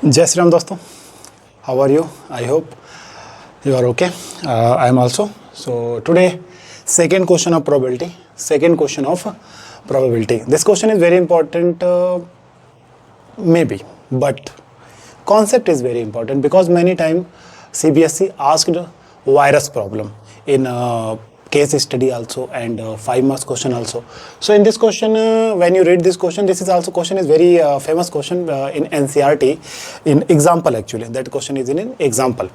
Jai Shri Ram दोस्तों, how are you? I hope you are okay. I am also. So today, second question of probability. This question is very important, maybe, but concept is very important because many times CBSE asked virus problem in case study also and 5 marks question also. So in this question, when you read this question, this is also question is very famous question in NCRT in example actually. That question is in an example.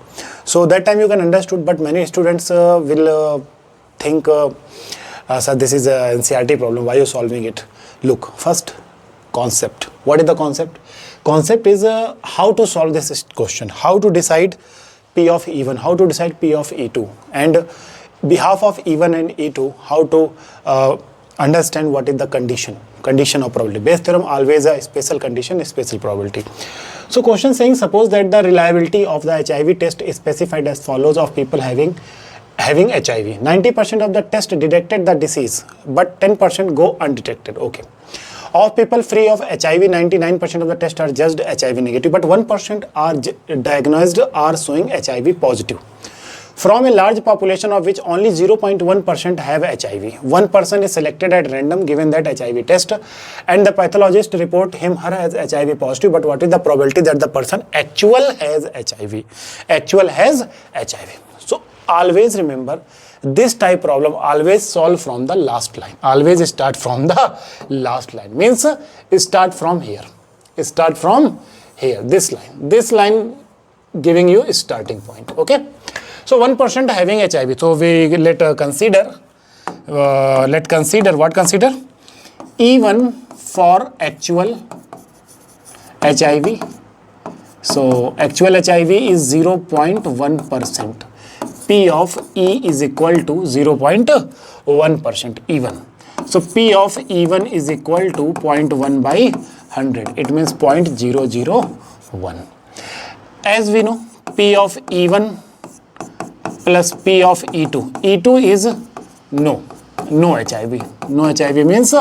So that time you can understood, but many students will think, sir, this is a NCRT problem. Why you solving it? Look, first concept. What is the concept? Concept is how to solve this question. How to decide P of E1. How to decide P of E2 and behalf of E1 and E2, how to understand what is the condition of probability. Bayes theorem always a special condition, a special probability. So question saying, suppose that the reliability of the HIV test is specified as follows of people having HIV. 90% of the test detected the disease, but 10% go undetected. Okay. Of people free of HIV, 99% of the tests are just HIV negative, but 1% are diagnosed are showing HIV positive. From a large population of which only 0.1% have HIV, one person is selected at random given that HIV test and the pathologist report him her as HIV positive, but what is the probability that the person actual has HIV? So always remember, this type problem always solve from the last line. Always start from the last line. Means start from here. Start from here. This line giving you a starting point. Okay. So 1% having HIV. So we consider what? Consider even for actual HIV. So actual HIV is 0.1%. P of E is equal to 0.1% even. So P of E1 is equal to 0.1 by 100. It means 0.001. As we know, P of E1 plus P of E2. E2 is no HIV. No HIV means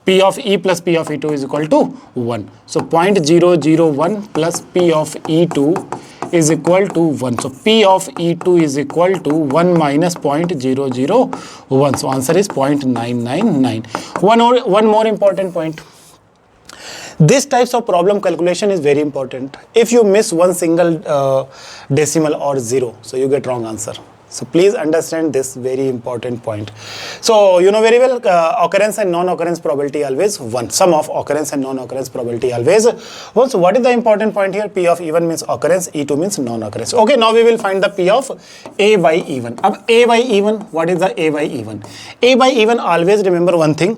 P of E plus P of E2 is equal to 1. So 0.001 plus P of E2 is equal to 1. So P of E2 is equal to 1 minus 0.001. So answer is 0.999. One more important point. This types of problem calculation is very important. If you miss one single decimal or zero, so you get wrong answer. So please understand this very important point. So you know very well, occurrence and non-occurrence probability always 1. Sum of occurrence and non-occurrence probability always 1. So what is the important point here? P of E1 means occurrence, E2 means non-occurrence. Okay, now we will find the P of A by E1. Ab A by E1, what is the A by E1? A by E1, always remember one thing.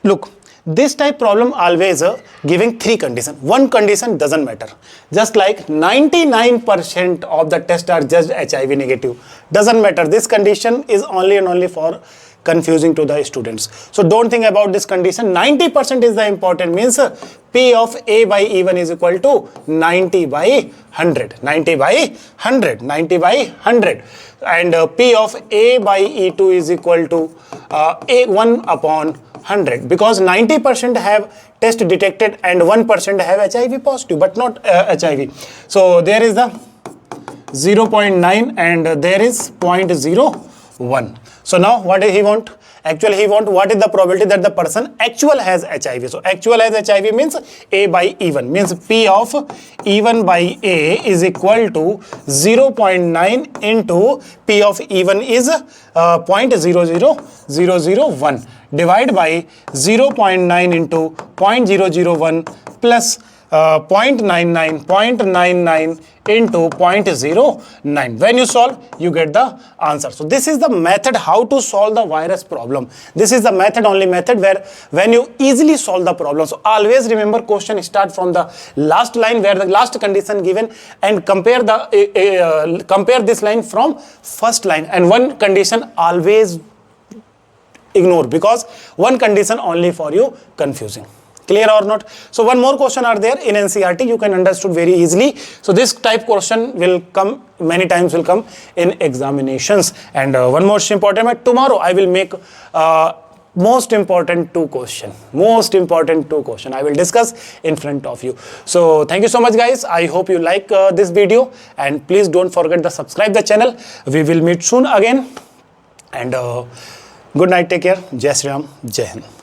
Look, this type problem always giving 3 conditions. One condition doesn't matter. Just like 99% of the tests are just HIV negative. Doesn't matter. This condition is only and only for confusing to the students. So don't think about this condition. 90% is the important. Means P of A by E1 is equal to 90 by 100. 90 by 100. 90 by 100. And P of A by E2 is equal to A1 upon 100, because 90% have test detected and 1% have HIV positive but not HIV. So there is the 0.9 and there is 0.01. So now what does he want? Actually he want what is the probability that the person actual has HIV. So actual has HIV means A by E1, means P of E1 by A is equal to 0.9 into P of E1 is 0.00001 divided by 0.9 into 0.001 plus 0.99 into 0.09. When you solve, you get the answer. So this is the method how to solve the virus problem. This is the method, only method where when you easily solve the problem. So always remember, question start from the last line where the last condition given and compare the compare this line from first line, and one condition always ignore because one condition only for you confusing. Clear or not? So one more question are there in NCRT, you can understood very easily. So this type question will come many times, will come in examinations. And one more important, tomorrow I will make most important two question I will discuss in front of you. So thank you so much guys. I hope you like this video, and please don't forget to subscribe the channel. We will meet soon again, and good night, take care. Jai Shri Ram, Jai Hind.